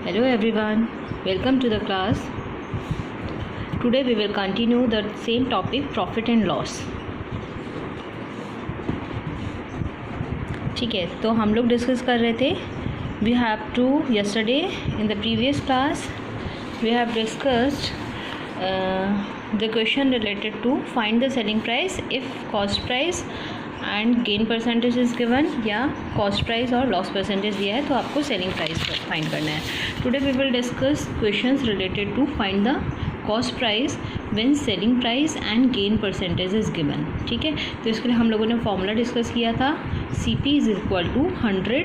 Hello everyone, welcome to the class. Today we will continue the same topic, profit and loss. ठीक है, तो हम लोग discuss कर रहे थे we have to yesterday in the previous class we have discussed the question related to find the selling price if cost price and gain percentage is given या cost price और लॉस परसेंटेज दिया है तो आपको selling price find करना है. Today we will discuss questions related to find the cost price when selling price and gain percentage is given. ठीक है, तो इसके लिए हम लोगों ने फॉर्मूला डिस्कस किया था CP is equal to 100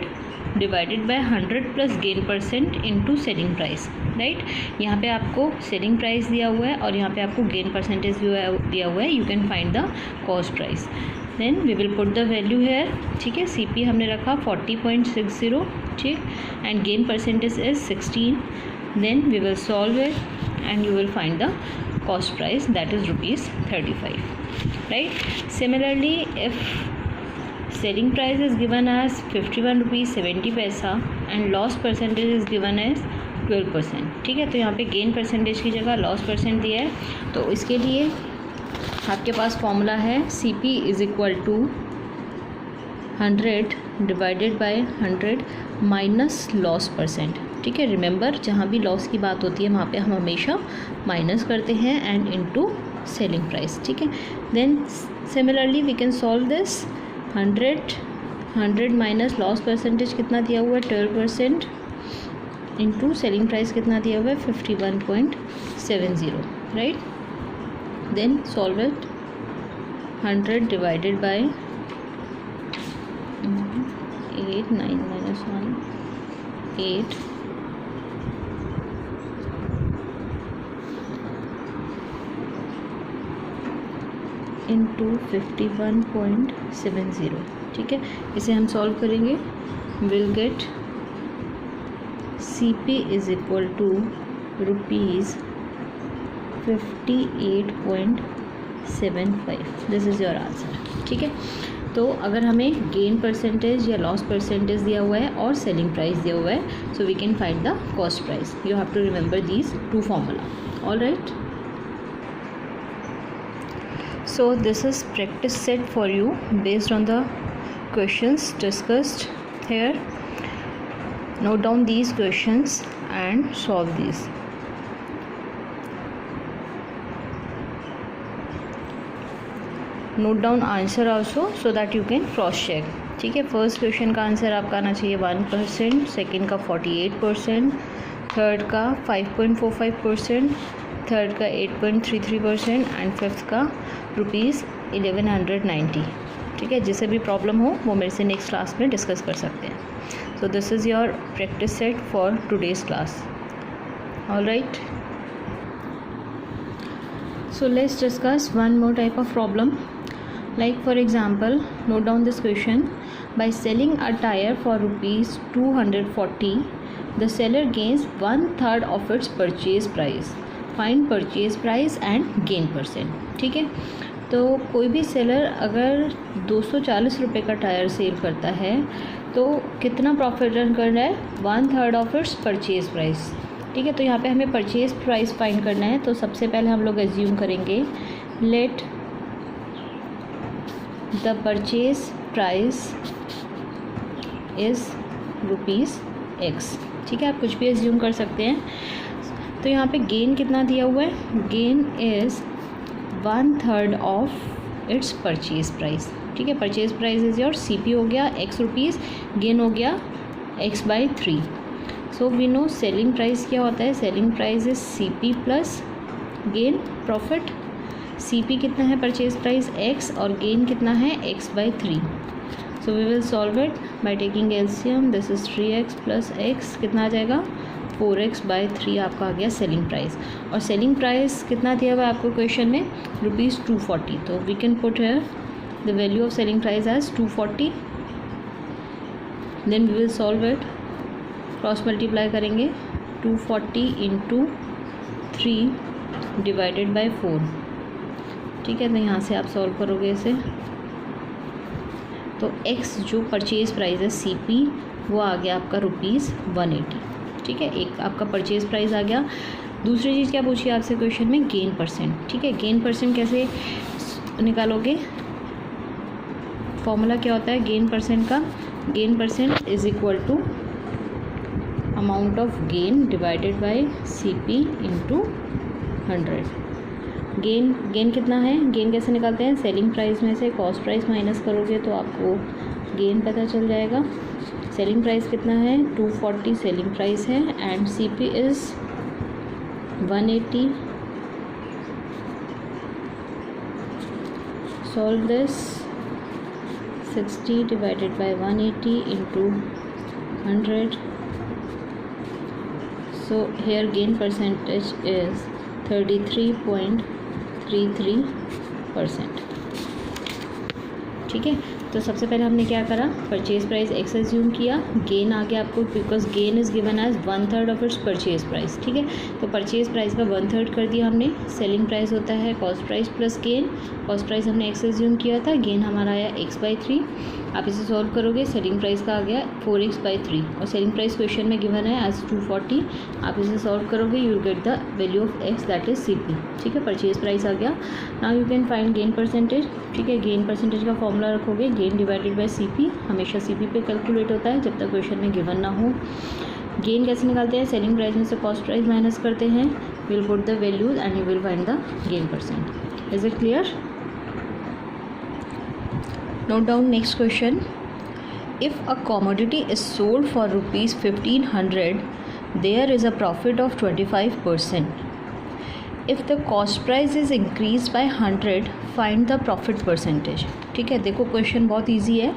divided by 100 plus gain percent into selling price. Right, यहाँ पे आपको सेलिंग प्राइस दिया हुआ है और यहाँ पे आपको गेन परसेंटेज दिया हुआ है. You can find the cost price. Then we will put the value here. ठीक है, CP हमने रखा 40.60. ठीक, and gain percentage is 16. Then we will solve it and you will find the cost price that is ₹35. Right, similarly if selling price is given as 51 rupees 70 पैसा and loss percentage is given as 12%. ठीक है, तो यहाँ पे gain percentage की जगह loss percent दिया है. तो इसके लिए आपके पास फॉर्मूला है CP is equal to 100 divided by 100 minus loss percent. ठीक है, रिमेंबर जहाँ भी लॉस की बात होती है वहाँ पे हम हमेशा माइनस करते हैं एंड इनटू सेलिंग प्राइस. ठीक है, then similarly we can solve this. 100 minus loss percentage कितना दिया हुआ है 12% इंटू सेलिंग प्राइस कितना दिया हुआ है 51.70. Right, then solve it. 100 divided by 8 9 minus 1 8 into 51.70. ठीक है, इसे हम सॉल्व करेंगे. Will get CP is equal to ₹58.75. This is your answer. ठीक है, तो अगर हमें गेन परसेंटेज या लॉस परसेंटेज दिया हुआ है और सेलिंग प्राइस दिया हुआ है so we can find the cost price. You have to remember these two formula. All right, so this is practice set for you based on the questions discussed here. Note down these questions and solve these. Note down answer also so that you can cross check. ठीक है, first question का answer आपका आना चाहिए 1%, second का 48%, third का 5.45%, third का 8.33% and fifth का ₹1190. ठीक है, जिसे भी प्रॉब्लम हो वो मेरे से नेक्स्ट क्लास में डिस्कस कर सकते हैं. So this is your practice set for today's class. All right, so let's discuss one more type of problem. Like for example, note down this question. By selling a tyre for ₹240 the seller gains 1/3 of its purchase price. Find purchase price and gain percent. ठीक है, तो कोई भी seller अगर 240 रुपये का tyre cell करता है तो कितना प्रॉफिट अर्न कर रहा है 1/3 ऑफ इट्स परचेज प्राइस. ठीक है, तो यहाँ पे हमें परचेज प्राइस फाइंड करना है. तो सबसे पहले हम लोग एज्यूम करेंगे let the purchase price is ₹X. ठीक है, आप कुछ भी एज्यूम कर सकते हैं. तो यहाँ पे गेन कितना दिया हुआ है, gain is 1/3 of its purchase price. ठीक है, purchase price is your CP हो गया X रुपीज़, गेन हो गया X/3. So we know selling price क्या होता है. Selling price is CP plus gain profit. CP कितना है परचेज प्राइस X और गेन कितना है X/3. So we will solve it by taking LCM. This is 3X plus X कितना आ जाएगा 4X/3 आपका आ गया सेलिंग प्राइस. और सेलिंग प्राइस कितना दिया हुआ है आपको क्वेश्चन में ₹240. तो we can put here the value of selling price as 240. Then we will solve it. Cross multiply करेंगे 240 इंटू 3 डिवाइडेड बाय 4. ठीक है, तो यहाँ से आप सॉल्व करोगे इसे तो X जो परचेज प्राइस है CP वो आ गया आपका ₹180. ठीक है, एक आपका परचेज प्राइस आ गया। दूसरी चीज़ क्या पूछी आपसे क्वेश्चन में, गेन परसेंट। ठीक है, गेन परसेंट कैसे निकालोगे, फॉर्मूला क्या होता है गेन परसेंट का, gain percent is equal to amount of gain divided by CP into 100। Gain कितना है, गेन कैसे निकालते हैं, सेलिंग प्राइस में से कॉस्ट प्राइस माइनस करोगे तो आपको गेन पता चल जाएगा। सेलिंग प्राइस कितना है, 240 सेलिंग प्राइस है and CP is 180। Solve this, 60 divided by 180 into 100। So here gain percentage is 33.33%। ठीक है, तो सबसे पहले हमने क्या करा, परचेज प्राइस x एज्यूम किया, गेन आ गया आपको because gain is given as 1/3 of its purchase price. ठीक है, तो परचेज प्राइस का 1/3 कर दिया हमने। सेलिंग प्राइस होता है cost price plus gain, cost price हमने x एज्यूम किया था, गेन हमारा आया x/3। आप इसे सॉल्व करोगे, सेलिंग प्राइस का आ गया 4x/3 और सेलिंग प्राइस क्वेश्चन में गिवन है एज 240। आप इसे सॉल्व करोगे, you will get the value of x that is CP। ठीक है, परचेज प्राइस आ गया। Now you can find gain percentage. ठीक है, गेन परसेंटेज का फॉर्मूला रखोगे, गेन डिवाइडेड बाय CP, हमेशा CP पे कैलकुलेट होता है जब तक क्वेश्चन में गिवन ना हो। गेन कैसे निकालते हैं, सेलिंग प्राइस में से कॉस्ट प्राइस माइनस करते हैं, will put the values and you will find the gain percent. Is it clear? Note down next question. If a commodity is sold for rupees 1500, there is a profit of 25%. If the cost price is increased by 100, find the profit percentage. ठीक है, देखो question बहुत easy है।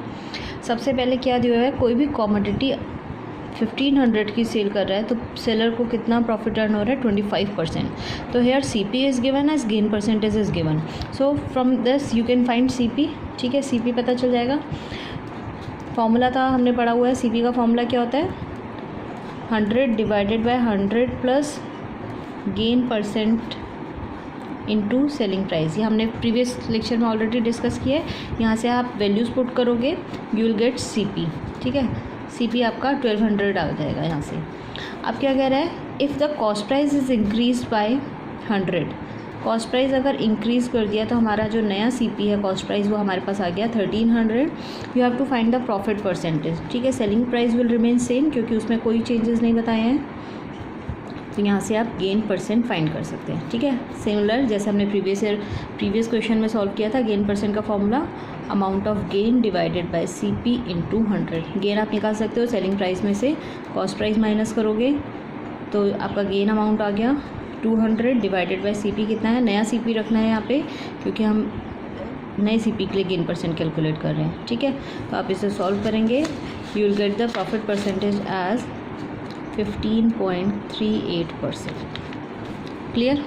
सबसे पहले क्या दिया हुआ है, कोई भी कॉमोडिटी 1500 की सेल कर रहा है तो सेलर को कितना प्रॉफिट अर्न हो रहा है, 25%। तो here CP is given as gain percentage is given, so from this you can find CP। ठीक है, CP पता चल जाएगा। फॉर्मूला था हमने पढ़ा हुआ है, CP का फॉर्मूला क्या होता है, 100 divided by 100 plus gain percent into selling price. ये हमने प्रीवियस लेक्चर में ऑलरेडी डिस्कस किया है। यहाँ से आप वैल्यूज़ पुट करोगे, यू विल गेट CP। ठीक है, CP आपका 1200 आ जाएगा यहाँ से। अब क्या कह रहा है, if the cost price is increase by 100, cost price अगर इंक्रीज़ कर दिया तो हमारा जो नया CP है कॉस्ट प्राइस वो हमारे पास आ गया 1300। You have to find the profit percentage. ठीक है, selling price will remain same क्योंकि उसमें कोई चेंजेस नहीं बताए हैं, तो यहाँ से आप गेन परसेंट फाइंड कर सकते हैं। ठीक है, सिमिलर जैसे हमने प्रीवियस क्वेश्चन में सॉल्व किया था, गेन परसेंट का formula amount of gain divided by CP into 100। Gain आप निकाल सकते हो सेलिंग प्राइस में से कॉस्ट प्राइस माइनस करोगे तो आपका गेन अमाउंट आ गया 200 डिवाइडेड बाय CP कितना है, नया CP रखना है यहाँ पे क्योंकि हम नए CP के लिए गेन परसेंट कैलकुलेट कर रहे हैं। ठीक है, तो आप इसे सॉल्व करेंगे, you will get the profit percentage as 15.38%। Clear?